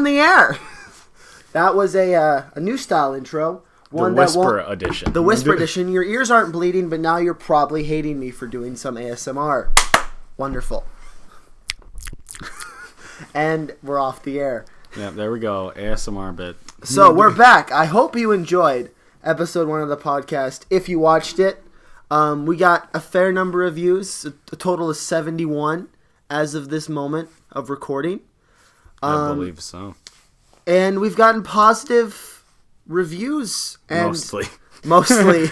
the air. That was a new style intro. The Whisper edition. The Whisper edition. Your ears aren't bleeding, but now you're probably hating me for doing some ASMR. Wonderful. And we're off the air. Yeah, there we go. ASMR bit. So we're back. I hope you enjoyed episode 1 of the podcast. If you watched it, we got a fair number of views. A total of 71 as of this moment of recording. I believe so. And we've gotten positive reviews. And Mostly.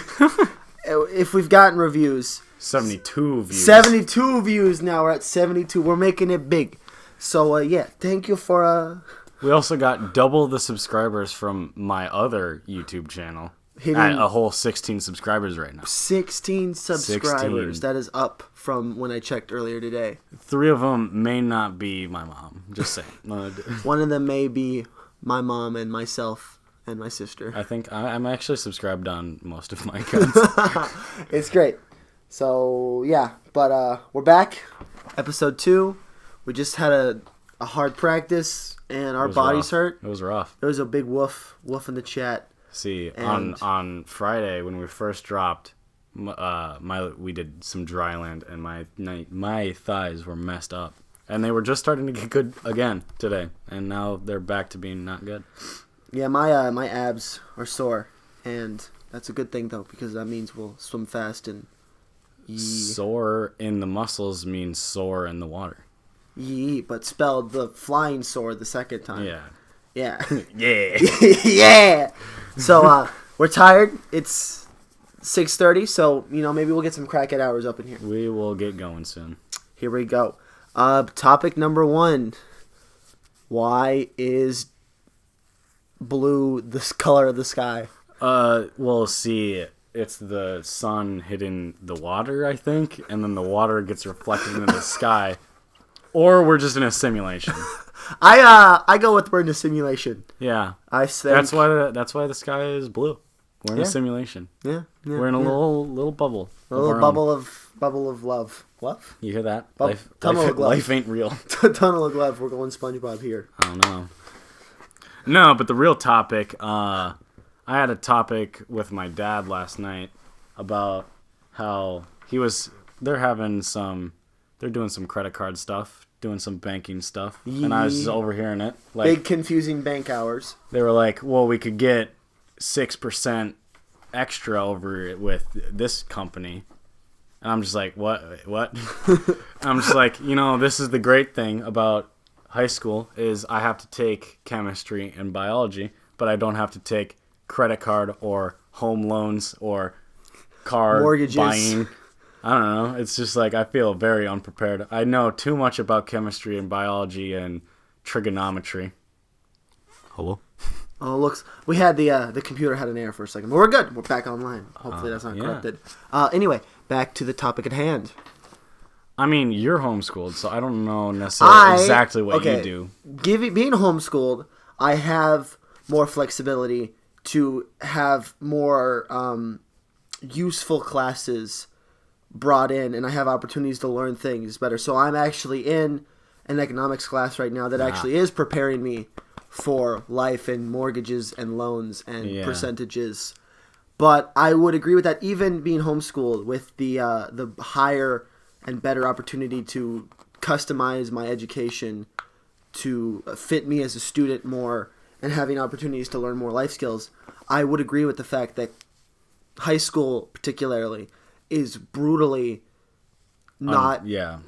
If we've gotten reviews. 72 views. 72 views now. We're at 72. We're making it big. So, yeah. Thank you for... We also got double the subscribers from my other YouTube channel. At a whole 16 subscribers right now. 16 subscribers. 16. That is up from when I checked earlier today. 3 of them may not be my mom. Just saying. One of them may be my mom and myself and my sister. I think I'm actually subscribed on most of my accounts. It's great. So, yeah. But we're back. Episode 2. We just had a hard practice and our bodies hurt. It was rough. There was a big woof in the chat. See, on Friday when we first dropped, we did some dry land and my thighs were messed up, and they were just starting to get good again today, and now they're back to being not good. Yeah, my abs are sore, and that's a good thing though, because that means we'll swim fast and. Sore in the muscles means sore in the water. But spelled the flying sore the second time. Yeah. Yeah. Yeah. Yeah. So, we're tired. It's 6:30, so, maybe we'll get some Crackhead hours up in here. We will get going soon. Here we go. Topic number 1. Why is blue the color of the sky? Well, see, it's the sun hitting the water, I think, and then the water gets reflected into the sky. Or we're just in a simulation. I go with we're in a simulation. Yeah, I think that's why the sky is blue. We're in a simulation. Yeah, we're in a little bubble. A little bubble of love. Love? You hear that? Life ain't real. Tunnel of love. We're going SpongeBob here. I don't know. No, but the real topic. I had a topic with my dad last night about how they're doing some credit card stuff, doing some banking stuff, and I was just overhearing it. Big confusing bank hours. They were like, well, we could get 6% extra over it with this company. And I'm just like, what? I'm just like, this is the great thing about high school is I have to take chemistry and biology, but I don't have to take credit card or home loans or car mortgages. Buying. I don't know. It's just like I feel very unprepared. I know too much about chemistry and biology and trigonometry. Hello? Oh, we had the computer had an error for a second, but we're good. We're back online. Hopefully that's not corrupted. Anyway, back to the topic at hand. I mean, you're homeschooled, so I don't know necessarily exactly what you do. Being homeschooled, I have more flexibility to have more useful classes brought in, and I have opportunities to learn things better. So I'm actually in an economics class right now that actually is preparing me for life and mortgages and loans and percentages. But I would agree with that. Even being homeschooled, with the higher and better opportunity to customize my education to fit me as a student more and having opportunities to learn more life skills, I would agree with the fact that high school particularly is brutally not good,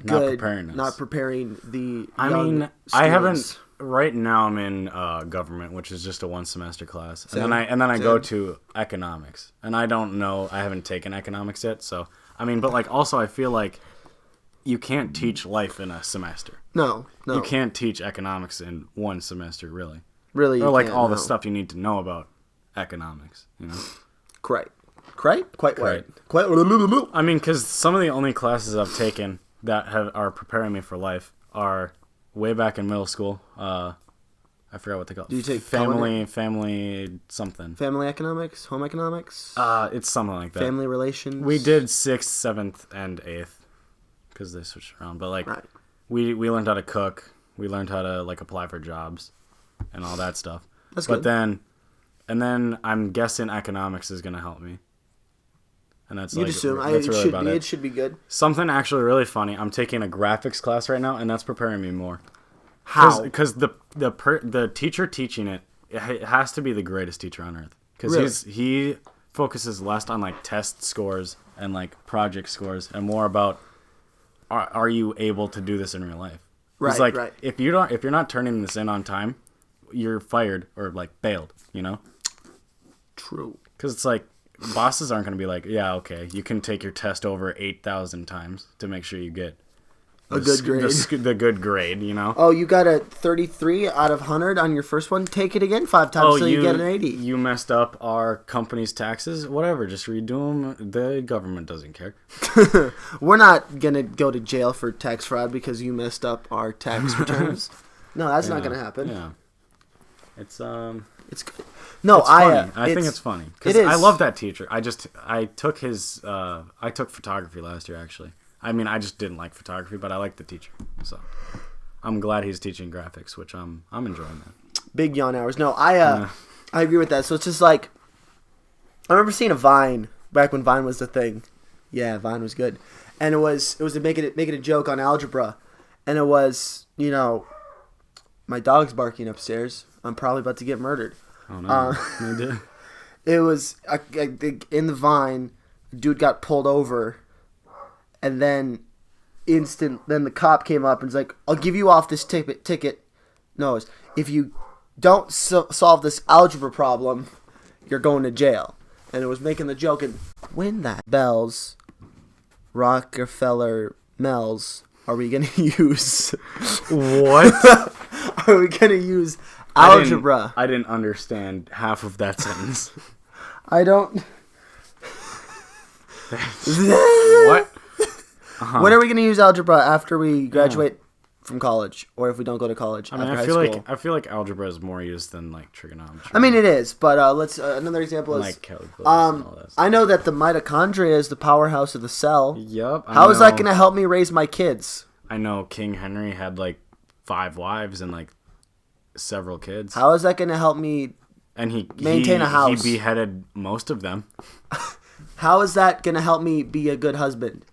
not preparing the young students. I haven't. Right now, I'm in government, which is just a 1-semester class, and then I go to economics, and I don't know. I haven't taken economics yet, so but like also I feel like you can't teach life in a semester. No, you can't teach economics in 1 semester, really. Really, or like all the stuff you need to know about economics. Quite right. I mean, because some of the only classes I've taken that are preparing me for life are way back in middle school. I forgot what they call it. Do you take family something? Family economics? Home economics? It's something like that. Family relations? We did 6th, 7th, and 8th because they switched around. But we learned how to cook. We learned how to apply for jobs. and all that stuff. That's but good. then I'm guessing economics is gonna help me. And that's You'd like assume. that's really about It it. should be good. Something actually really funny. I'm taking a graphics class right now, and that's preparing me more. How? Because the teacher teaching it has to be the greatest teacher on earth. Because Really? he focuses less on like test scores and like project scores, and more about are you able to do this in real life? Right, It's like right. if you're not turning this in on time, you're fired or like bailed. You know? True. Because it's like bosses aren't going to be like, yeah, okay, you can take your test over 8,000 times to make sure you get A good grade. the good grade, you know? Oh, you got a 33 out of 100 on your first one? Take it again 5 times so you get an 80. You messed up our company's taxes? Whatever, just redo them. The government doesn't care. We're not going to go to jail for tax fraud because you messed up our tax returns. No, that's not going to happen. Yeah. It's good. No, it's funny. I think it's funny because it is. I love that teacher. I took his I took photography last year actually. I mean, I just didn't like photography, but I liked the teacher. So I'm glad he's teaching graphics, which I'm enjoying that. Big yawn hours. No, I agree with that. So it's just like I remember seeing a Vine back when Vine was the thing. Yeah, Vine was good, and it was making it a joke on algebra, and it was my dog's barking upstairs. I'm probably about to get murdered. Oh no! It was in the Vine, a dude got pulled over, and then then the cop came up and was like, "I'll give you off this ticket. No, if you don't solve this algebra problem, you're going to jail." And it was making the joke, and when that bells, Rockefeller Mells, are we gonna use? What? Are we gonna use algebra? I didn't understand half of that sentence. I don't. What? Uh-huh. When are we going to use algebra after we graduate from college, or if we don't go to college? I mean, after I feel like algebra is more used than like trigonometry. I mean, it is, but let's another example is like calculus and all that stuff. I know that the mitochondria is the powerhouse of the cell. Yep. How is that going to help me raise my kids? I know King Henry had like 5 wives and like several kids. How is that going to help me? And he maintain a house? He beheaded most of them. How is that going to help me be a good husband?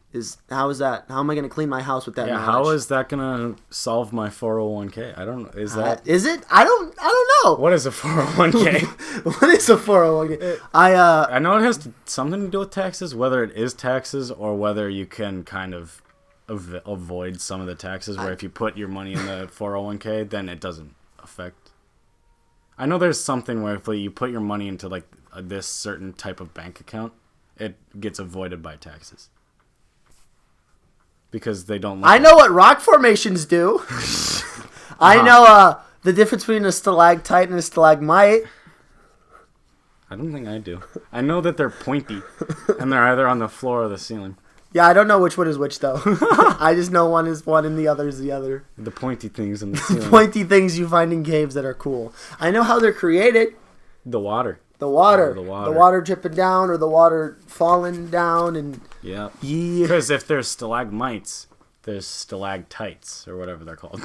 How is that? How am I going to clean my house with that? Yeah, knowledge? how is that gonna solve my 401k? I don't know. Is that is it? I don't know. what is a 401k? What is a 401k? I know it has something to do with taxes, whether it is taxes or whether you can kind of avoid some of the taxes. Where if you put your money in the 401k, then it doesn't affect. I know there's something where if you put your money into like this certain type of bank account, it gets avoided by taxes. Because they don't. I know what rock formations do. I know the difference between a stalactite and a stalagmite. I don't think I do. I know that they're pointy, and they're either on the floor or the ceiling. Yeah, I don't know which one is which though. I just know one is one and the other is the other. The pointy things in the ceiling. Pointy things you find in caves that are cool. I know how they're created. The water. The water. The water. The water dripping down or the water falling down and Yeah. yeah. Because if there's stalagmites, there's stalactites or whatever they're called.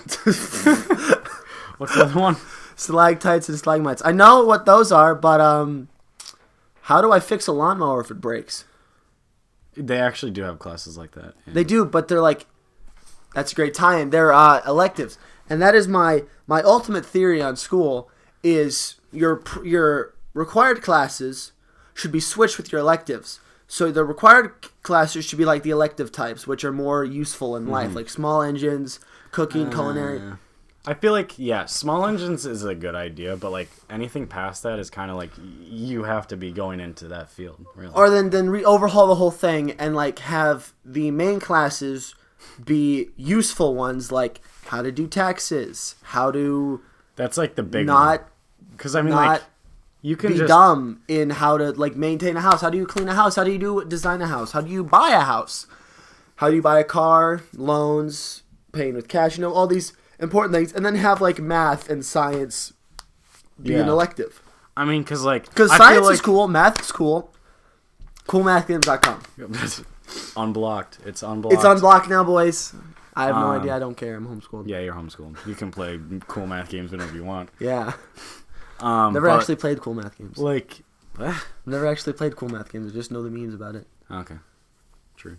What's the other one? Stalactites and stalagmites. I know what those are, but how do I fix a lawnmower if it breaks? They actually do have classes like that. Yeah. They do, but they're like, that's a great tie-in. They're electives, and that is my ultimate theory on school is your required classes should be switched with your electives. So the required classes should be like the elective types, which are more useful in life, like small engines, cooking, culinary. I feel like, yeah, small engines is a good idea, but like anything past that is kind of like you have to be going into that field, really. Or then overhaul the whole thing and like have the main classes be useful ones, like how to do taxes, how to That's like the big not because I mean not like you can be just dumb in how to like maintain a house. How do you clean a house? How do you design a house? How do you buy a house? How do you buy a car? Loans, paying with cash, all these important things, and then have like math and science be an elective. I mean, because science is cool, math is cool. CoolMathGames.com. Unblocked. It's unblocked. It's unblocked now, boys. I have no idea. I don't care. I'm homeschooled. Yeah, you're homeschooled. You can play cool math games whenever you want. Yeah. Never actually played cool math games. Like, Never actually played cool math games. I just know the memes about it. Okay. True.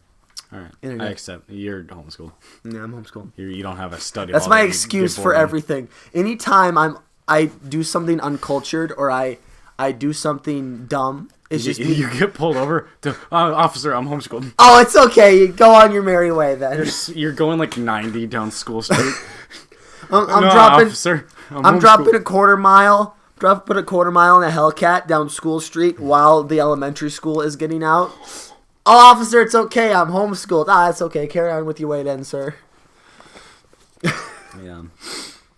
All right. Internet. I accept. You're homeschooled. Yeah, I'm homeschooled. You don't have a study That's hall my that you excuse get for bored in. everything. Anytime I do something uncultured or I do something dumb, it's just me. You get pulled over. Officer, I'm homeschooled. Oh, it's okay. You go on your merry way then. You're going like 90 down School Street. I'm No, dropping. officer, I'm dropping a quarter mile. Put a quarter mile in a Hellcat down School Street while the elementary school is getting out. Oh, officer, it's okay. I'm homeschooled. It's okay. Carry on with your way then, sir. Yeah.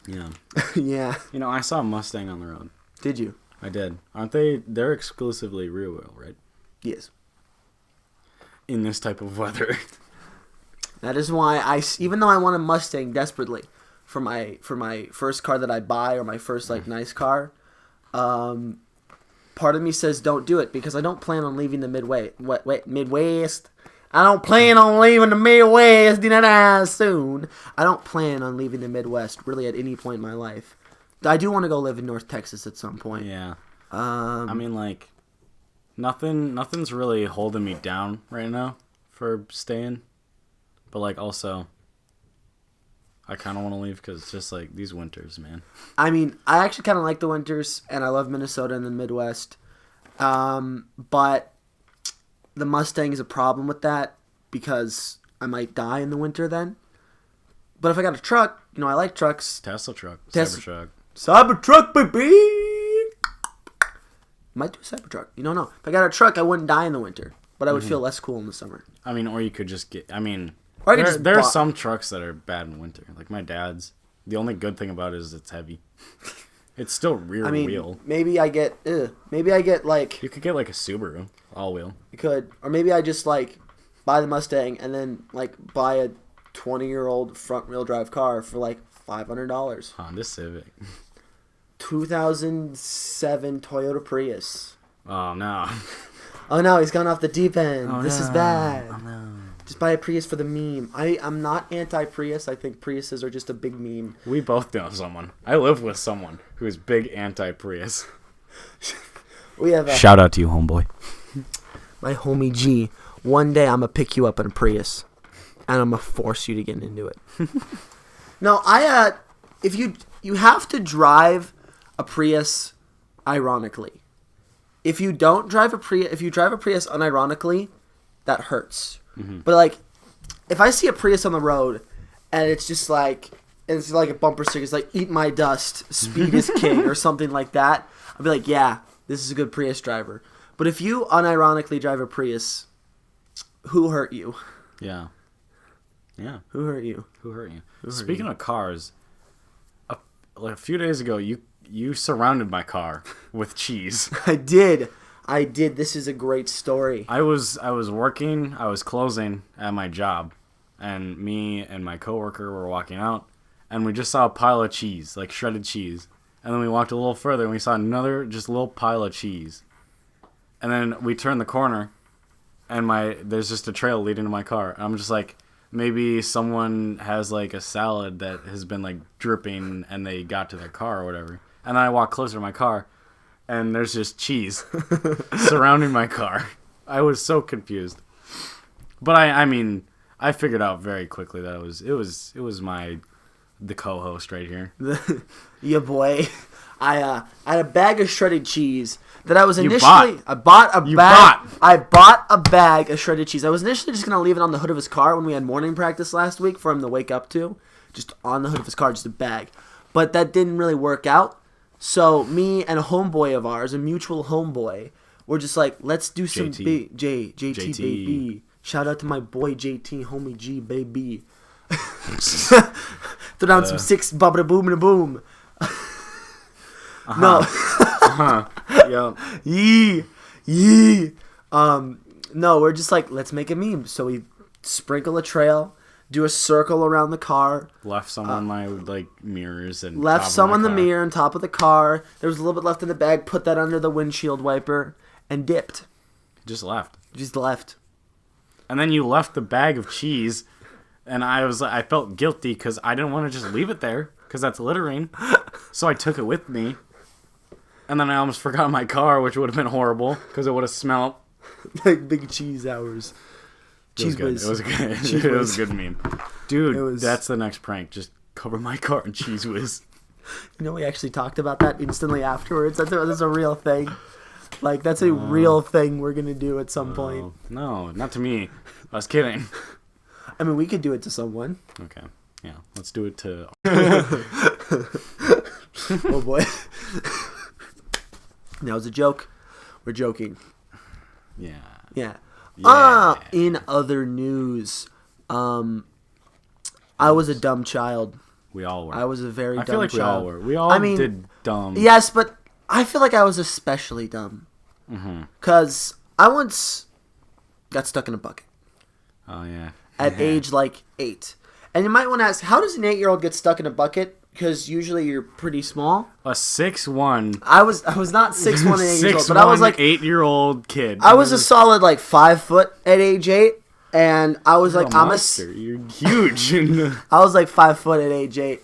Yeah. Yeah. You know, I saw a Mustang on the road. Did you? I did. Aren't they? They're exclusively rear wheel, right? Yes. In this type of weather. That is why even though I want a Mustang desperately for my first car that I buy or my first nice car, part of me says don't do it because I don't plan on leaving the Midwest. I don't plan on leaving the Midwest anytime soon. I don't plan on leaving the Midwest really at any point in my life. I do want to go live in North Texas at some point. Yeah. I mean, like, nothing's really holding me down right now for staying. But, like, also, I kind of want to leave because it's just, like, these winters, man. I mean, I actually kind of like the winters, and I love Minnesota and the Midwest. But the Mustang is a problem with that because I might die in the winter then. But if I got a truck, I like trucks. Tesla truck. Tesla. Cybertruck. Cybertruck, baby! Might do a Cybertruck. You don't know. If I got a truck, I wouldn't die in the winter. But I would feel less cool in the summer. I mean, or you could just get... I mean, Or I could just there are some trucks that are bad in winter. Like my dad's. The only good thing about it is it's heavy. It's still rear wheel. Maybe I get like... You could get like a Subaru all-wheel. You could. Or maybe I just buy the Mustang and then buy a 20-year-old front-wheel drive car for $500. Honda Civic. 2007 Toyota Prius. Oh, no. Oh, no, he's gone off the deep end. Oh, this no. is bad. Oh, no. Just buy a Prius for the meme. I'm not anti-Prius. I think Priuses are just a big meme. We both know someone. I live with someone who is big anti-Prius. We have Shout out to you, homeboy. My homie G. One day I'm going to pick you up in a Prius. And I'm going to force you to get into it. No, if you have to drive a Prius ironically. If you don't drive a Prius, if you drive a Prius unironically, that hurts. Mm-hmm. But if I see a Prius on the road and it's just it's like a bumper sticker, it's like eat my dust, speed is king or something like that, I'll be like, yeah, this is a good Prius driver. But if you unironically drive a Prius, who hurt you? Yeah. Yeah. Who hurt you? Speaking of cars, a few days ago, you surrounded my car with cheese. I did. This is a great story. I was working. I was closing at my job, and me and my coworker were walking out, and we just saw a pile of cheese, like shredded cheese. And then we walked a little further, and we saw another just little pile of cheese. And then we turned the corner, and there's just a trail leading to my car. And I'm just like, maybe someone has a salad that has been dripping, and they got to their car or whatever. And then I walk closer to my car, and there's just cheese surrounding my car. I was so confused. But I mean, I figured out very quickly that it was the co-host right here. Yeah, boy. I had a bag of shredded cheese that I was initially... I bought a bag of shredded cheese. I was initially just going to leave it on the hood of his car when we had morning practice last week for him to wake up to. Just on the hood of his car, just a bag. But that didn't really work out. So me and a homeboy of ours, a mutual homeboy, were just like, let's do some JT baby. Shout out to my boy JT, homie G baby. Throw down some six bubba boom and boom. No. Yeah. Yee. No, we're just like, let's make a meme. So we sprinkle a trail, do a circle around the car. Left some on my mirrors and left some on the mirror on top of the car. There was a little bit left in the bag. Put that under the windshield wiper and dipped. Just left. Just left. And then you left the bag of cheese And I felt guilty because I didn't want to just leave it there because that's littering. So I took it with me. And then I almost forgot my car, which would have been horrible because it would have smelled. Like big cheese hours. Cheese whiz. It was good. It was a good meme. Dude, that's the next prank. Just cover my car in cheese whiz. You know, we actually talked about that instantly afterwards. That's a real thing. Like, that's a real thing we're going to do at some point. No, not to me. I was kidding. I mean, we could do it to someone. Okay. Yeah, let's do it to... Oh, boy. That was a joke. We're joking. Yeah. In other news, I was a dumb child. We all were. I was a very dumb child. I feel like we all were. We all did dumb. Yes, but I feel like I was especially dumb. Because I once got stuck in a bucket. Oh, yeah. At age, 8. And you might want to ask, how does an 8-year-old get stuck in a bucket? Because usually you're pretty small. A 6'1". I was not 6'1" at 8 years old, but I was 8-year-old kid. I was a solid 5 foot at age 8. And I was You're huge. I was 5 foot at age 8.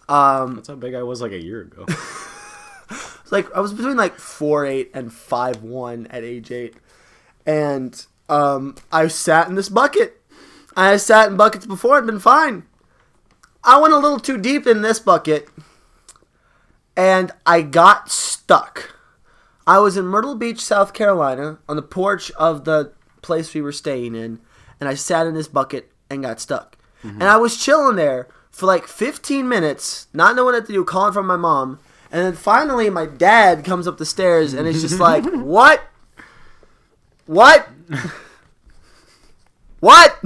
That's how big I was a year ago. I was between 4'8" and 5'1" at age 8. And I sat in this bucket. I sat in buckets before and been fine. I went a little too deep in this bucket. And I got stuck. I was in Myrtle Beach, South Carolina, on the porch of the place we were staying in. And I sat in this bucket and got stuck. And I was chilling there for 15 minutes, not knowing what to do, calling from my mom. And then finally my dad comes up the stairs and it's just like, what? What? What?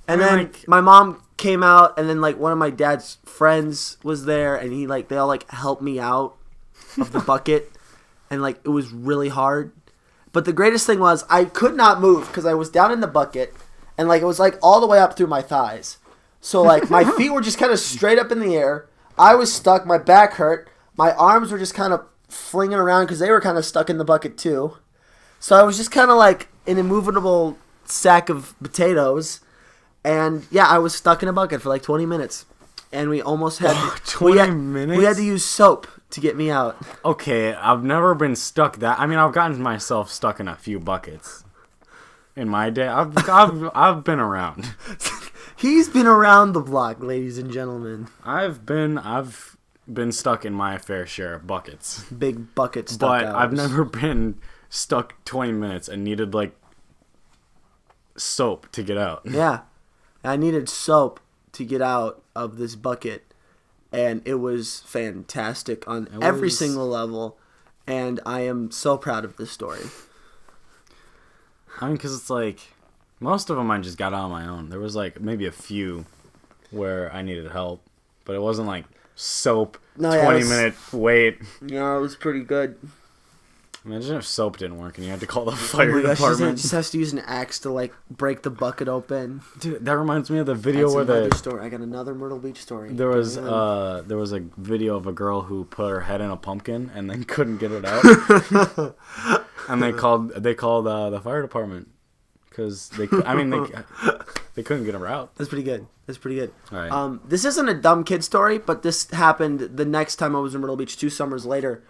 And then my mom came out and then one of my dad's friends was there and he they all helped me out of the bucket. And it was really hard. But the greatest thing was I could not move because I was down in the bucket and it was all the way up through my thighs. So my feet were just kind of straight up in the air. I was stuck. My back hurt. My arms were just kind of flinging around because they were kind of stuck in the bucket too. So I was just kind of an immovable sack of potatoes. And yeah, I was stuck in a bucket for 20 minutes. And we almost had 20 minutes? We had to use soap to get me out. Okay, I've never been stuck that. I mean, I've gotten myself stuck in a few buckets in my day. I've been around. He's been around the block, ladies and gentlemen. I've been stuck in my fair share of buckets. Big bucket stuck But I've never been stuck 20 minutes and needed soap to get out. Yeah. I needed soap to get out of this bucket. And it was fantastic on every single level. And I am so proud of this story. I mean, because it's most of them I just got out on my own. There was maybe a few where I needed help. But it wasn't soap, 20-minute wait. No, it was pretty good. Imagine if soap didn't work and you had to call the fire department. Just has to use an axe to break the bucket open. Dude, that reminds me of the video where story. I got another Myrtle Beach story. There was a video of a girl who put her head in a pumpkin and then couldn't get it out. And they called the fire department because they couldn't get her out. That's pretty good. All right. This isn't a dumb kid story, but this happened the next time I was in Myrtle Beach 2 summers later.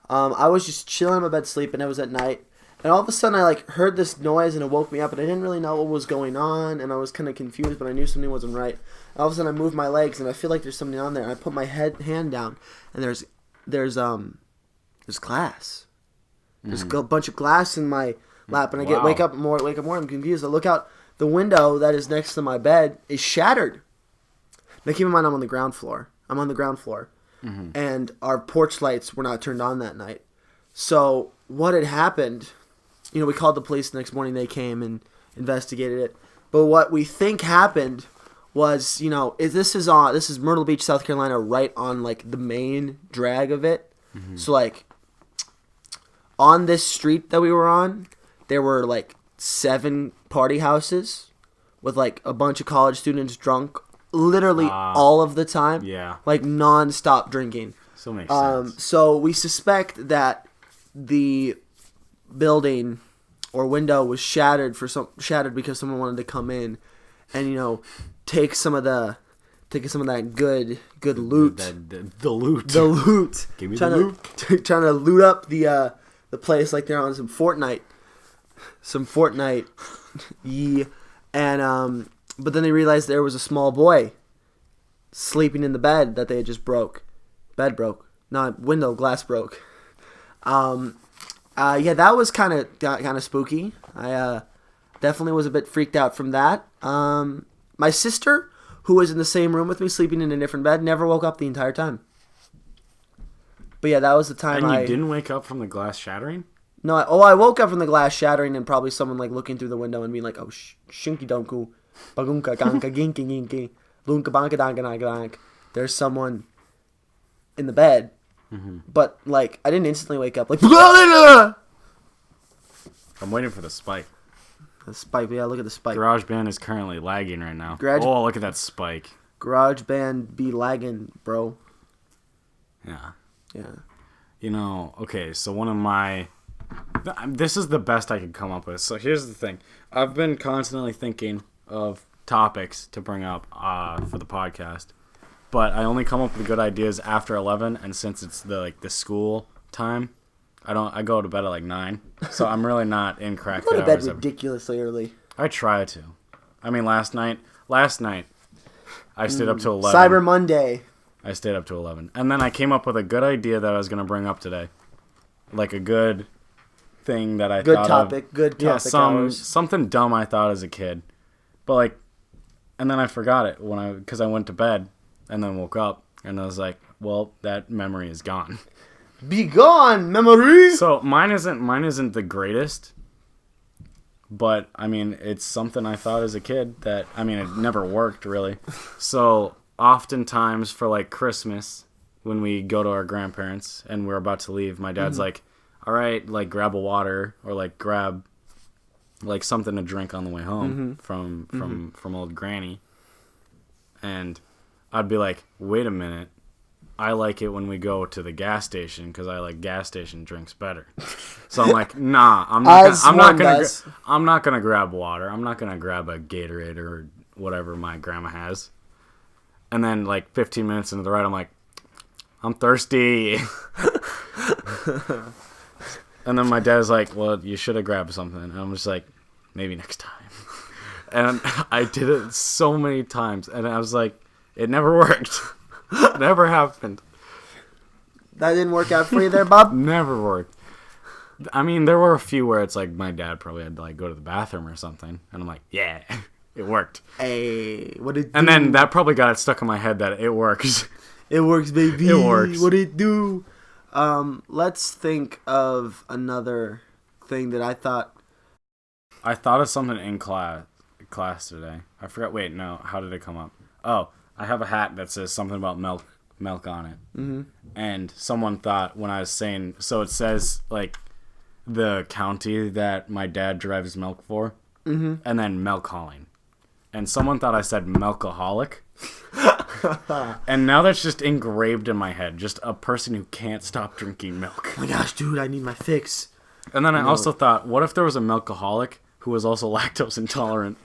I was just chilling in my bed sleeping. It was at night. And all of a sudden I heard this noise and it woke me up and I didn't really know what was going on and I was kind of confused, but I knew something wasn't right. And all of a sudden I moved my legs and I feel like there's something on there. And I put my hand down and there's glass. There's a bunch of glass in my lap and I wake up more, I'm confused. I look out the window that is next to my bed is shattered. Now keep in mind I'm on the ground floor. And our porch lights were not turned on that night. So what had happened, we called the police the next morning. They came and investigated it. But what we think happened was, this is Myrtle Beach, South Carolina, right on the main drag of it. Mm-hmm. So on this street that we were on, there were 7 party houses with a bunch of college students drunk literally all of the time. Yeah. Non-stop drinking. So makes sense. So we suspect that the building or window was shattered because someone wanted to come in and, take some of that good loot. The loot. The loot. Give me the loot. Trying to loot up the place like they're on some Fortnite. Yeah. And but then they realized there was a small boy sleeping in the bed that they had just broke. Bed broke. Not window, glass broke. Yeah, that was kind of spooky. I definitely was a bit freaked out from that. My sister, who was in the same room with me, sleeping in a different bed, never woke up the entire time. But yeah, that was the time. And you didn't wake up from the glass shattering? No, I woke up from the glass shattering and probably someone like looking through the window and being like, "Oh, shinky donku, bagunka ganka ginky ginky, lunka banka danka danka dank." There's someone in the bed, but like I didn't instantly wake up. Like, I'm waiting for the spike. The spike, yeah, look at the spike. GarageBand is currently lagging right now. Oh, look at that spike. GarageBand be lagging, bro. Yeah. Yeah. Okay, so one of my... This is the best I could come up with. So here's the thing. I've been constantly thinking of topics to bring up for the podcast. But I only come up with good ideas after 11, and since it's the school time... I go to bed at like 9, so I'm really not in Crackhead. You go to bed ridiculously early. I try to. I mean, last night, I stayed up till 11. Cyber Monday. I stayed up to 11, and then I came up with a good idea that I was going to bring up today, like a good thing that I thought of. Good topic. Yeah, something dumb I thought as a kid, but like, and then I forgot it because I went to bed and then woke up and I was like, well, that memory is gone. Be gone, memory. So mine isn't the greatest, but I mean it's something I thought as a kid that it never worked really. So oftentimes for like Christmas, when we go to our grandparents and we're about to leave, my dad's like, "All right, like grab a water or like grab like something to drink on the way home from old Granny," and I'd be like, "Wait a minute. I like it when we go to the gas station because I like gas station drinks better." So I'm like, nah, I'm not gonna grab water. I'm not gonna grab a Gatorade or whatever my grandma has. And then like 15 minutes into the ride, I'm like, I'm thirsty. And then my dad's like, well, you should have grabbed something. And I'm just like, maybe next time. And I did it so many times, and I was like, it never worked. Never happened. That didn't work out for you there, Bob? Never worked. I mean, there were a few where it's like my dad probably had to like go to the bathroom or something, and I'm like, yeah, it worked. Hey, what it do? And then that probably got it stuck in my head that it works. It works, baby. It works. What it do? Let's think of another thing that I thought. I thought of something in class today. I forgot. Wait, no. How did it come up? Oh. I have a hat that says something about milk on it. Mm-hmm. And someone thought when I was saying, so it says like the county that my dad drives milk for, and then milk hauling. And someone thought I said milkaholic. And now that's just engraved in my head. Just a person who can't stop drinking milk. Oh my gosh, dude, I need my fix. And then I also thought, what if there was a milkaholic who was also lactose intolerant?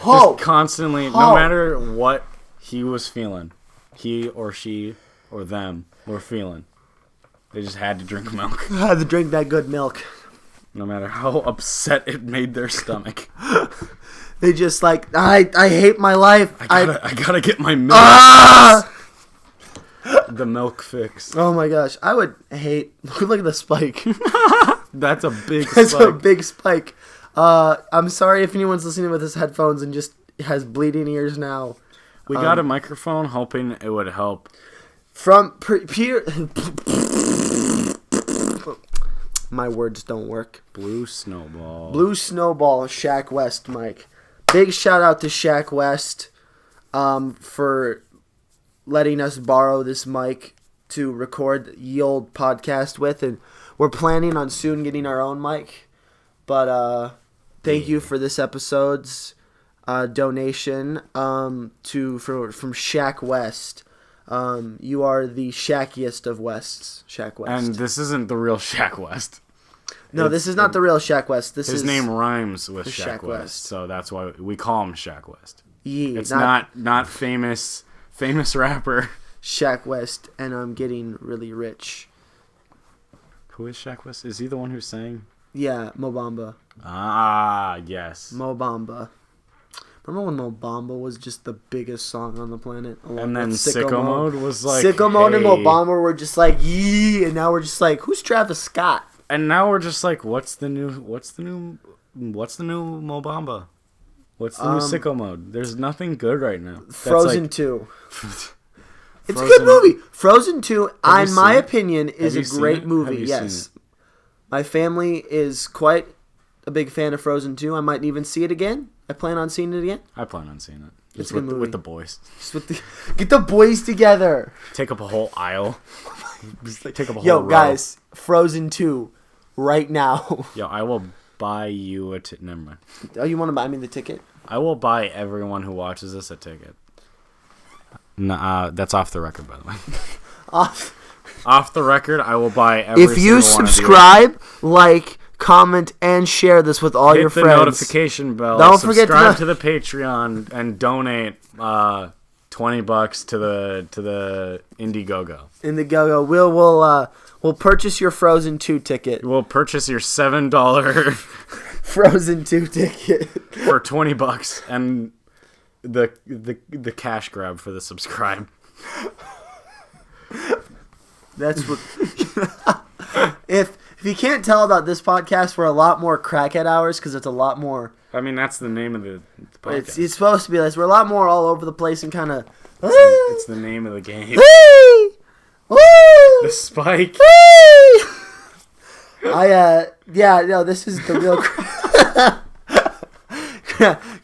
Just constantly, no matter what he was feeling, he or she or them were feeling, they just had to drink milk. Had to drink that good milk. No matter how upset it made their stomach. They just like, I hate my life. I gotta get my milk. The milk fix. Oh my gosh. I would hate, look at the spike. That's a big spike. That's a big spike. I'm sorry if anyone's listening with his headphones and just has bleeding ears now. We got a microphone, hoping it would help. From my words don't work. Blue Snowball, Shaq West, Mike. Big shout out to Shaq West, for letting us borrow this mic to record the old podcast with, and we're planning on soon getting our own mic. But thank you for this episode's donation from Shaq West. You are the shackiest of Wests, Shaq West. And this isn't the real Shaq West. No, this is not the real Shaq West. His name rhymes with Shaq West, so that's why we call him Shaq West. Yeah, It's not famous rapper. Shaq West, and I'm getting really rich. Who is Shaq West? Is he the one who sang? Yeah, Mo Bamba. Ah, yes. Mo Bamba. Remember when Mo Bamba was just the biggest song on the planet? And then Sicko Mode was like, Sicko Mode and Mo hey. Bamba were just like, yee, and now we're just like, who's Travis Scott? And now we're just like, what's the new Mo Bamba? What's the new Sicko Mode? There's nothing good right now. Frozen 2. It's a Frozen- good movie. Frozen 2, in my seen it? opinion, is Have a you seen great it? movie. Have you seen Yes. My family is quite a big fan of Frozen 2. I might even see it again. I plan on seeing it again. I plan on seeing it. It's Just a good with, movie. with the boys. Just get the boys together. Take up a whole aisle. Take up a whole Yo, row. guys, Frozen 2, right now. Yo, I will buy you a ticket. Never mind. Oh, you want to buy me the ticket? I will buy everyone who watches this a ticket. Nah, that's off the record, by the way. Off the record, I will buy every If you single one of subscribe, like, comment, and share this with all Hit your the friends. notification bell. Don't forget subscribe to the Patreon and donate $20 to the Indiegogo. Indiegogo. We'll purchase your Frozen 2 ticket. We'll purchase your $7 Frozen 2 ticket. for $20 and the cash grab for the subscribe. That's what. If you can't tell about this podcast, we're a lot more crackhead hours because it's a lot more. I mean, that's the name of the podcast. It's supposed to be like we're a lot more all over the place and kind of. It's the name of the game. The spike. This is the real.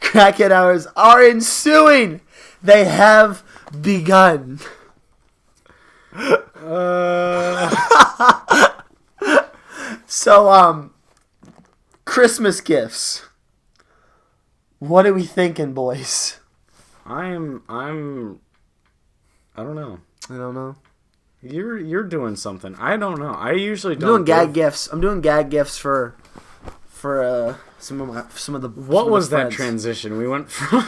Crackhead hours are ensuing. They have begun. So, Christmas gifts. What are we thinking, boys? I don't know. I don't know. You're doing something. I don't know. I usually I'm don't. doing gag gifts. I'm doing gag gifts for some of the. What was that transition? We went from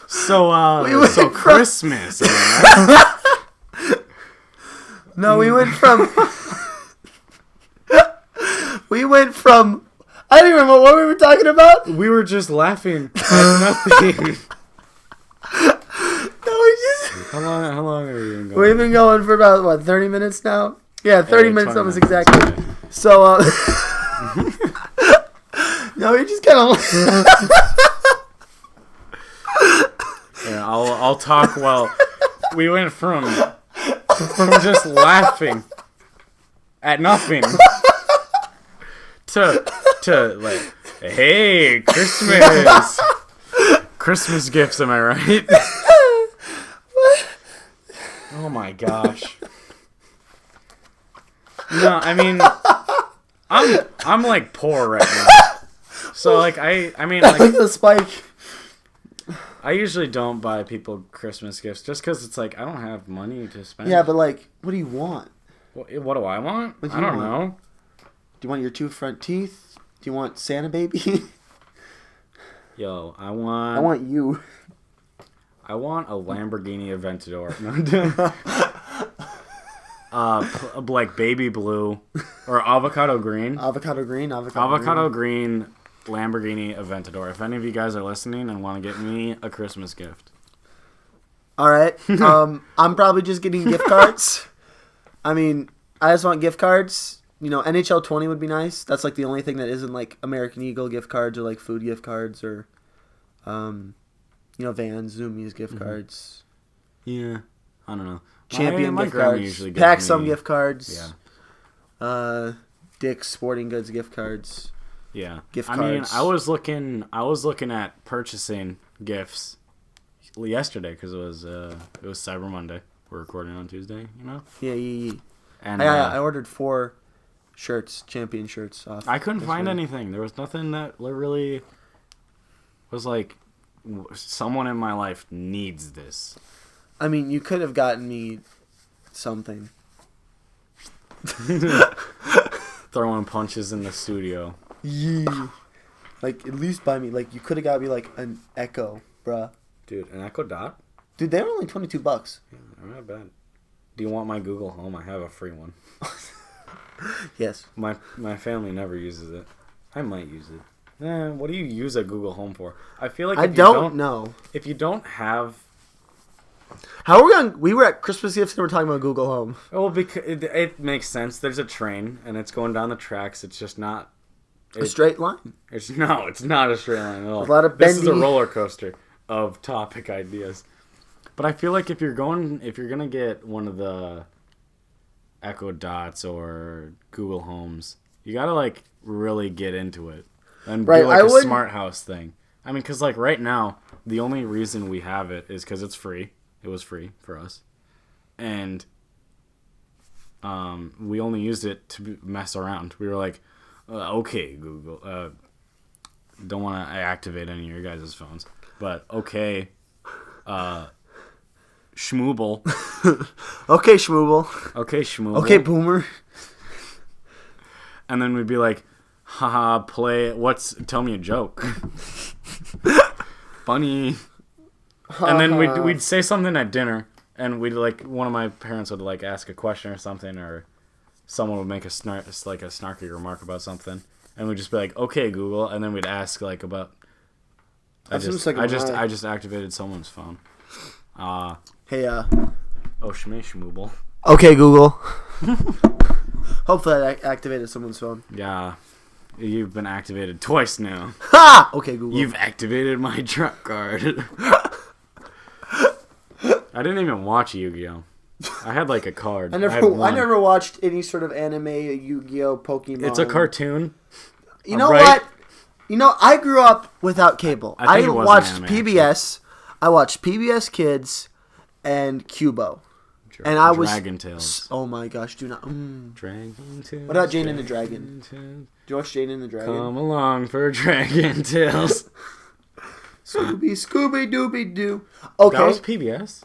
so from- Christmas. No, we went from. I don't even remember what we were talking about. We were just laughing at nothing. No, we just. How long are we even going? We've been going for about 30 minutes now. Yeah, 30 minutes 20 almost minutes, exactly. yeah. So, no, we just kind of. Yeah, I'll talk while we went from just laughing at nothing to like, hey, Christmas gifts, am I right? Oh my gosh. No, I mean, I'm like poor right now. So like I mean like the spike. I usually don't buy people Christmas gifts just because it's like I don't have money to spend. Yeah, but like, what do you want? What do I want? What do I you don't want? know. Do you want your 2 front teeth? Do you want Santa baby? Yo, I I want want you. a Lamborghini Aventador. Like baby blue or avocado green. Avocado green. Avocado green Lamborghini Aventador. If any of you guys are listening and want to get me a Christmas gift. All right. I'm probably just getting gift cards. I mean, I just want gift cards. You know, NHL 20 would be nice. That's like the only thing that isn't like American Eagle gift cards or like food gift cards or, Vans, Zoomies gift cards. Yeah, I don't know. Champion my gift grandma cards. usually gives Pack some me- gift cards. Yeah. Dick's Sporting Goods gift cards. Yeah. Gift I mean, cards. I was looking at purchasing gifts yesterday because it was Cyber Monday. We're recording on Tuesday, you know. Yeah. And I ordered 4 shirts, champion shirts off. I couldn't find yesterday. anything. There was nothing that really was like someone in my life needs this. I mean, you could have gotten me something. Throwing punches in the studio. Yeah. Like, at least buy me. Like, you could have got me, like, an Echo, bruh. Dude, an Echo Dot? Dude, they were only $22. Yeah, they're not bad. Do you want my Google Home? I have a free one. Yes. My family never uses it. I might use it. What do you use a Google Home for? I feel like I don't know. If you don't have... How are we on? We were at Christmas gifts and we're talking about Google Home. Well, because it makes sense. There's a train and it's going down the tracks. It's just not... A straight line? It's not a straight line at all. A lot of This is a bendy. roller coaster of topic ideas. But I feel like if you're gonna get one of the Echo Dots or Google Homes, you gotta like really get into it and Right, do like I a would- smart house thing. I mean, because like right now, the only reason we have it is because it's free. It was free for us, and we only used it to mess around. We were like, okay, Google, don't want to activate any of your guys' phones, but okay, Schmooble. Okay, Schmooble. Okay, Schmooble. Okay, Boomer. And then we'd be like, haha, tell me a joke. Funny. And then we'd say something at dinner, and we'd like, one of my parents would like ask a question or something, or someone would make a snarky remark about something, and we'd just be like, okay, Google, and then we'd ask like about... I just activated someone's phone. Hey, Oh, Schmooble. okay, Google. Hopefully I activated someone's phone. Yeah. You've been activated twice now. Ha! Okay, Google. You've activated my truck card. I didn't even watch Yu-Gi-Oh! I had like a card. I had one. never watched any sort of anime, Yu-Gi-Oh, Pokemon. It's a cartoon. You know right? what? You know, I grew up without cable. I think it was an watched anime, PBS. I watched PBS Kids and Cubo. And I was... Dragon Tales. Oh my gosh, do not... Dragon Tales. What about Jane and the Dragon? Do you watch Jane and the Dragon? Come along for Dragon Tales. Scooby-Dooby-Doo. Okay. That was PBS?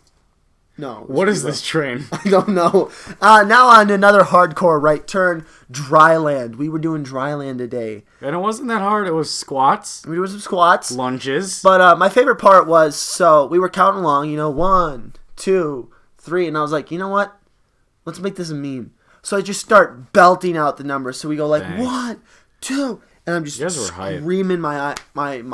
No. What is Cubo. this train? I don't know. Now on another hardcore right turn, Dryland. We were doing Dryland today. And it wasn't that hard. It was squats, We were doing some squats. lunges. But my favorite part was, so we were counting along, 1, 2, 3, and I was like, you know what? Let's make this a meme. So I just start belting out the numbers. So we go like, Dang. 1, 2, and I'm just You guys were hype. screaming my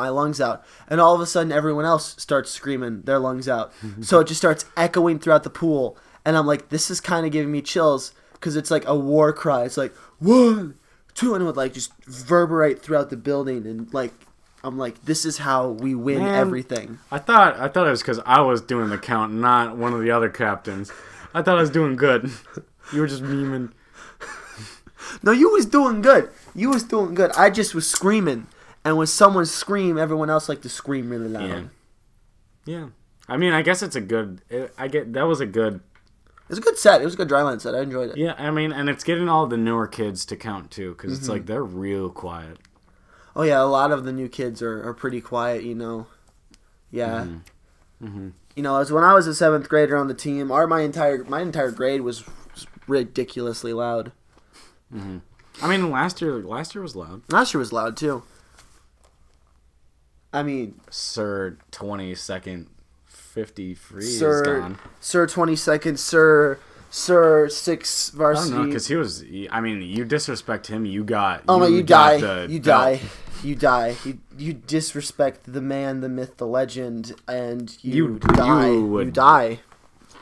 lungs out. And all of a sudden, everyone else starts screaming their lungs out. So it just starts echoing throughout the pool. And I'm like, this is kind of giving me chills because it's like a war cry. It's like, 1, 2, and it would like just reverberate throughout the building. And like, I'm like, this is how we win Man. everything. I thought it was because I was doing the count, not one of the other captains. I thought I was doing good. You were just memeing. No, you was doing good. You was doing good. I just was screaming. And when someone scream, everyone else liked to scream really loud. Yeah. I mean, I guess it's a good... that was a good... It was a good set. It was a good dryland set. I enjoyed it. Yeah, I mean, and it's getting all the newer kids to count, too, because it's like, they're real quiet. Oh, yeah, a lot of the new kids are pretty quiet, Yeah. As when I was a 7th grader on the team, my entire grade was ridiculously loud. I mean, last year was loud. Last year was loud, too. I mean... Sir 20-second 50 free is Sir gone. Sir 20 seconds, Sir 6 I varsity. don't know, because you disrespect him, you got... Oh my! You got die! the You belt. die! You die! You disrespect the man, the myth, the legend, and you die! You die!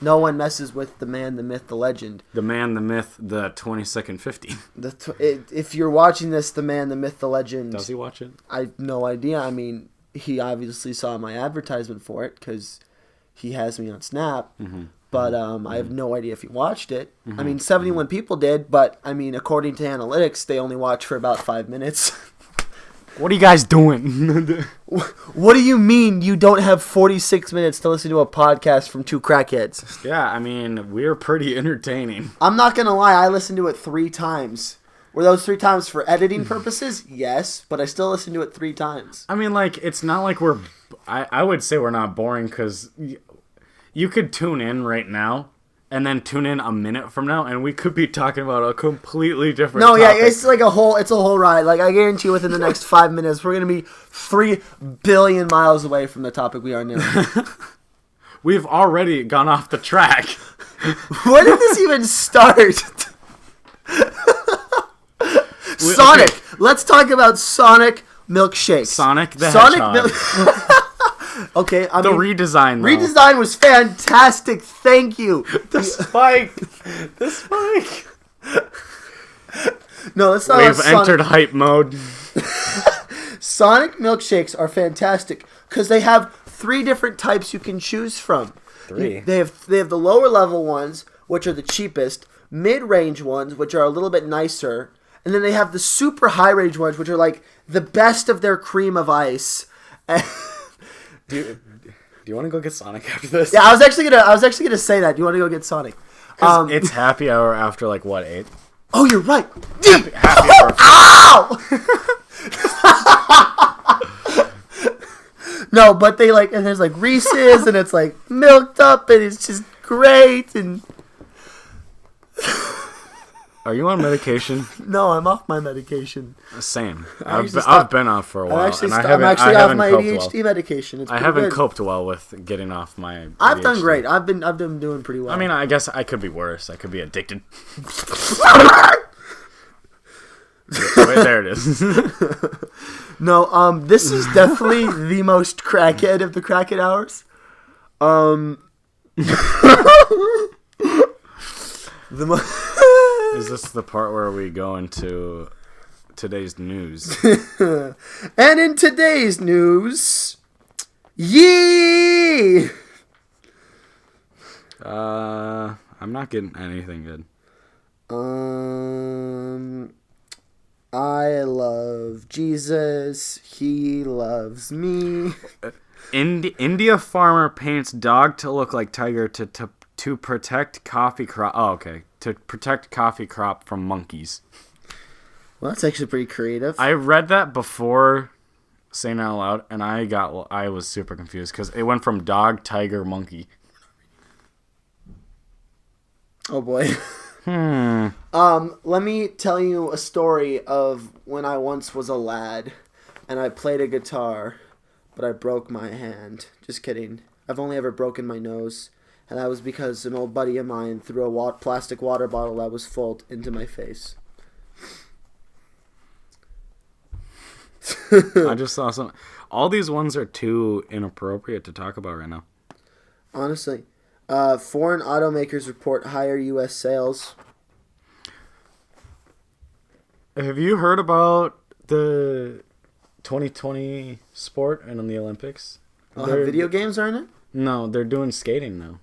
No one messes with the man, the myth, the legend. The man, the myth, the 20-second 50. If you're watching this, the man, the myth, the legend. Does he watch it? I have no idea. I mean, he obviously saw my advertisement for it because he has me on Snap. But I have no idea if he watched it. I mean, 71 people did, but I mean, according to analytics, they only watch for about 5 minutes. What are you guys doing? What do you mean you don't have 46 minutes to listen to a podcast from two crackheads? Yeah, I mean, we're pretty entertaining. I'm not going to lie, I listened to it 3 times. Were those 3 times for editing purposes? Yes, but I still listened to it 3 times. I mean, like, it's not like we're... I would say we're not boring, because you could tune in right now and then tune in a minute from now, and we could be talking about a completely different No, topic. yeah, it's like a whole ride. Like, I guarantee you within the next 5 minutes, we're going to be 3 billion miles away from the topic we are now. We've already gone off the track. When did this even start? Sonic. Okay. Let's talk about Sonic milkshakes. Sonic the Hedgehog. Okay, the redesign, though. Redesign was fantastic. Thank you. The spike. No, let's not. We've entered hype mode. Sonic milkshakes are fantastic because they have 3 different types you can choose from. 3. They have the lower level ones, which are the cheapest, mid-range ones, which are a little bit nicer, and then they have the super high-range ones, which are like the best of their cream of ice. Do you want to go get Sonic after this? Yeah, I was actually gonna say that. Do you want to go get Sonic? It's happy hour after like what, 8? Oh, you're right. Happy hour. Ow! No, but they like, and there's like Reese's, and it's like milked up, and it's just great. And are you on medication? no, I'm off my medication. Same. I've been off for a while. I'm actually off my ADHD medication. I haven't coped well with getting off my ADHD. I've done great. I've been doing pretty well. I mean, I guess I could be worse. I could be addicted. Wait, there it is. No, this is definitely the most crackhead of the crackhead hours. Is this the part where we go into today's news? And in today's news, yee! I'm not getting anything good. I love Jesus. He loves me. India farmer paints dog to look like tiger to protect coffee crop. Oh, okay. To protect coffee crop from monkeys. Well, that's actually pretty creative. I read that before saying it out loud, and I was super confused because it went from dog, tiger, monkey. Oh boy. Let me tell you a story of when I once was a lad, and I played a guitar, but I broke my hand. Just kidding. I've only ever broken my nose, and that was because an old buddy of mine threw a plastic water bottle that was full into my face. I just saw some. All these ones are too inappropriate to talk about right now. Honestly. Foreign automakers report higher U.S. sales. Have you heard about the 2020 sport and in the Olympics? Oh, video games are in it? No, they're doing skating now.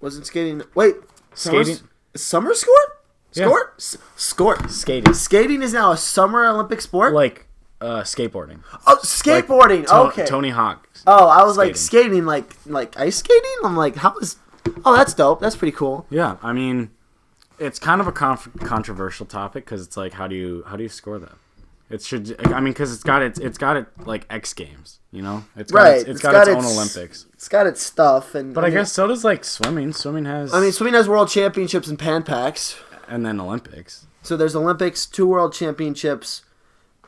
Wasn't skating... Wait. Skating? Summer sport? Sport? Yeah. Sport. Skating. Skating is now a summer Olympic sport? Like skateboarding. Oh, skateboarding. Like okay. Tony Hawk. Oh, I was skating. like ice skating? I'm like, how is... Oh, that's dope. That's pretty cool. Yeah, I mean, it's kind of a controversial topic because it's like, how do you score that? Because it's got like X Games, you know. It's got its own Olympics. It's got its stuff, but I guess so does like swimming. Swimming has world championships and pan packs, and then Olympics. So there's Olympics, 2 world championships,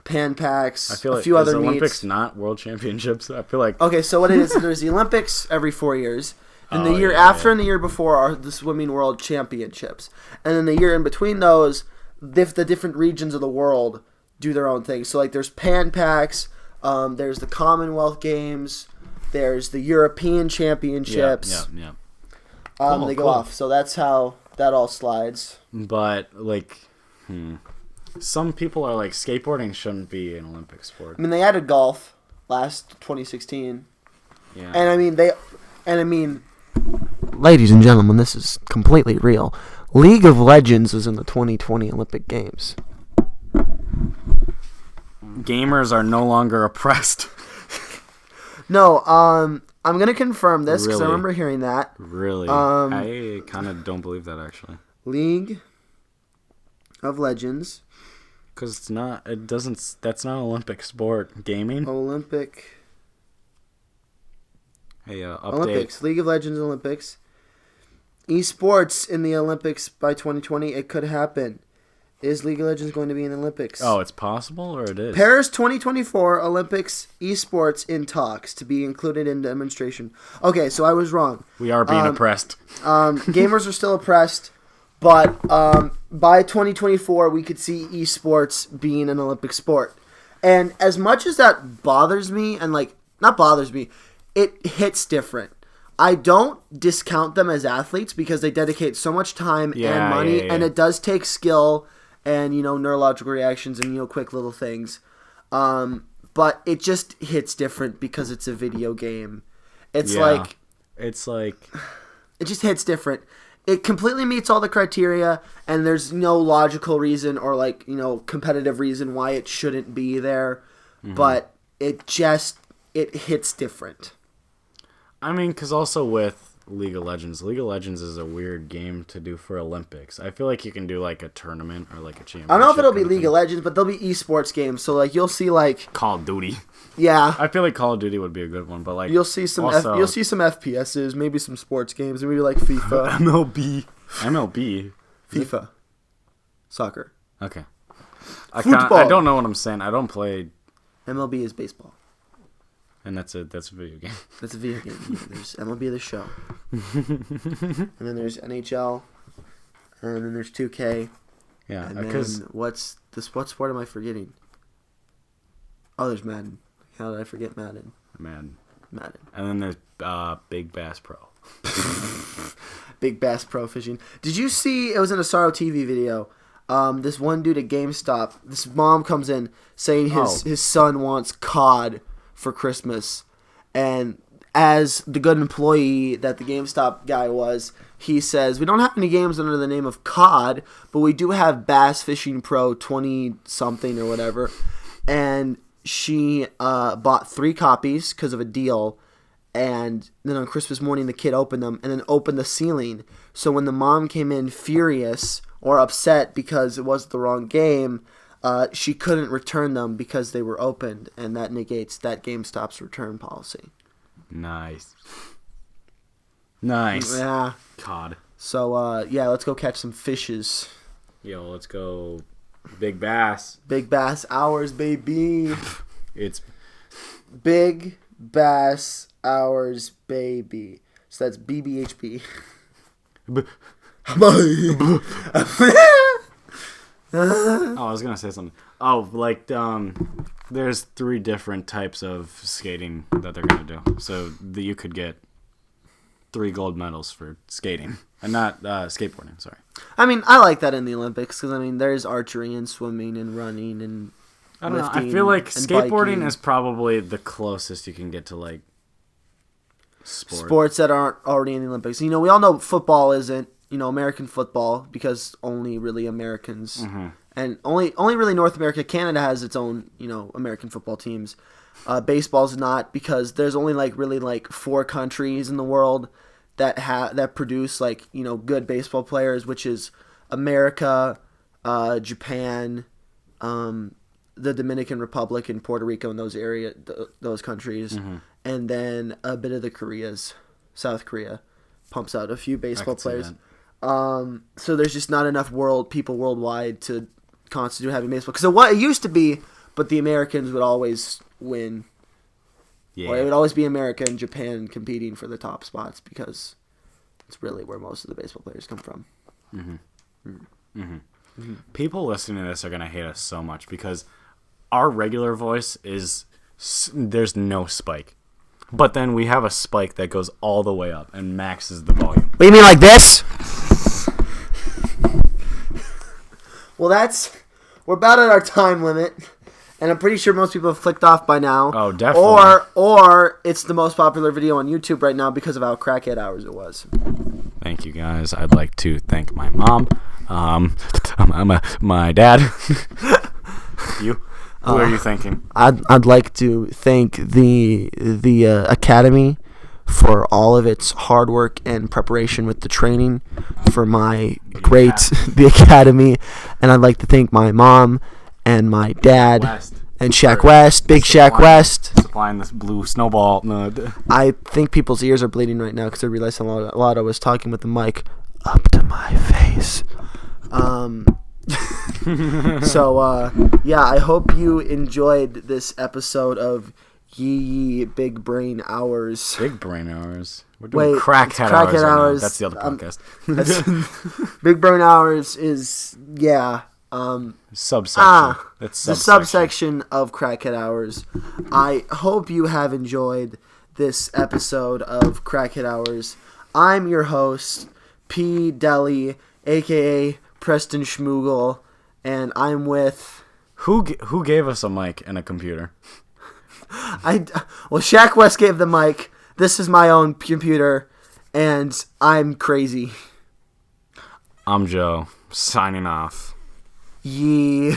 pan packs, I feel like a few other Olympics meets. Not world championships. I feel like okay. So what it is? There's the Olympics every 4 years. And the year after and the year before are the swimming world championships. And then the year in between those, the different regions of the world do their own thing. So like there's Pan Packs, there's the Commonwealth Games, there's the European Championships. Yeah. They go off. So that's how that all slides. But like, some people are like skateboarding shouldn't be an Olympic sport. I mean, they added golf last 2016. Yeah. And I mean, ladies and gentlemen, this is completely real. League of Legends was in the 2020 Olympic Games. Gamers are no longer oppressed. No, I'm gonna confirm this because Really? I remember hearing that. Really? I kind of don't believe that actually. League of Legends. Because it's not. It doesn't. That's not an Olympic sport. Gaming. Olympic. Hey, update. Olympics. League of Legends Olympics. Esports in the Olympics by 2020. It could happen. Is League of Legends going to be in the Olympics? Oh, it's possible, or it is? Paris 2024 Olympics esports in talks to be included in demonstration. Okay, so I was wrong. We are being oppressed. Gamers are still oppressed, but by 2024 we could see esports being an Olympic sport. And as much as that bothers me, and like not bothers me, it hits different. I don't discount them as athletes because they dedicate so much time and money, and it does take skill and, neurological reactions and, quick little things. But it just hits different because it's a video game. It's like... It just hits different. It completely meets all the criteria, and there's no logical reason or, competitive reason why it shouldn't be there. Mm-hmm. But it hits different. I mean, because also with League of Legends is a weird game to do for Olympics. I feel like you can do like a tournament or like a championship. I don't know if it'll be League of Legends, but there'll be esports games. So like you'll see like Call of Duty. Yeah, I feel like Call of Duty would be a good one, but like you'll see some FPSs, maybe some sports games, maybe like FIFA, MLB, FIFA, soccer. Okay, Football. I don't know what I'm saying. I don't play. MLB is baseball. And that's a video game. That's a video game. Yeah, there's MLB The Show. And then there's NHL. And then there's 2K. Yeah, and then what sport am I forgetting? Oh, there's Madden. How did I forget Madden? Madden. And then there's Big Bass Pro. Big Bass Pro Fishing. Did you see, it was in a Sorrow TV video, this one dude at GameStop, this mom comes in saying his son wants COD for Christmas, and as the good employee that the GameStop guy was, he says, we don't have any games under the name of COD, but we do have Bass Fishing Pro 20 something or whatever. And she bought 3 copies because of a deal, and then on Christmas morning the kid opened them and then opened the ceiling. So when the mom came in furious or upset because it was the wrong game, she couldn't return them because they were opened, and that negates that GameStop's return policy. Nice. Yeah. COD. So, let's go catch some fishes. Yo, let's go Big Bass. Big Bass Hours, baby. It's Big Bass Hours, baby. So that's BBHB. Oh, I was gonna say something. Oh, like there's 3 different types of skating that they're gonna do. So you could get 3 gold medals for skating and not skateboarding. Sorry. I mean, I like that in the Olympics because there's archery and swimming and running and I don't know. I feel like skateboarding is probably the closest you can get to like sports that aren't already in the Olympics. We all know football isn't. American football, because only really Americans, and only really North America. Canada has its own, American football teams. Baseball's not, because there's only really 4 countries in the world that produce good baseball players, which is America, Japan, the Dominican Republic, and Puerto Rico, and those countries, and then a bit of the Koreas. South Korea pumps out a few baseball players. So there's just not enough people worldwide to constitute having baseball. Because it used to be, but the Americans would always win. Yeah. Or it would always be America and Japan competing for the top spots because it's really where most of the baseball players come from. People listening to this are going to hate us so much because our regular voice there's no spike. But then we have a spike that goes all the way up and maxes the volume. What do you mean, like this? Well, we're about at our time limit, and I'm pretty sure most people have clicked off by now. Oh, definitely. Or it's the most popular video on YouTube right now because of how Crackhead Hours it was. Thank you, guys. I'd like to thank my mom, my dad. You? Who are you thanking? I'd like to thank the Academy for all of its hard work and preparation with the training for the Academy, and I'd like to thank my mom and my dad And Shaq West, Big Shaq West. Supplying this blue snowball. No. I think people's ears are bleeding right now because they realized Lotto was talking with the mic up to my face. Yeah, I hope you enjoyed this episode of Yee Big Brain Hours. Big Brain Hours. We're doing Crackhead Hours. Right, that's the other podcast. Big Brain Hours is subsection. It's the subsection of Crackhead Hours. I hope you have enjoyed this episode of Crackhead Hours. I'm your host, P. Deli, a.k.a. Preston Schmoogle, and I'm with... Who gave us a mic and a computer? Well, Shaq West gave the mic. This is my own computer, and I'm crazy. I'm Joe, signing off. Yee.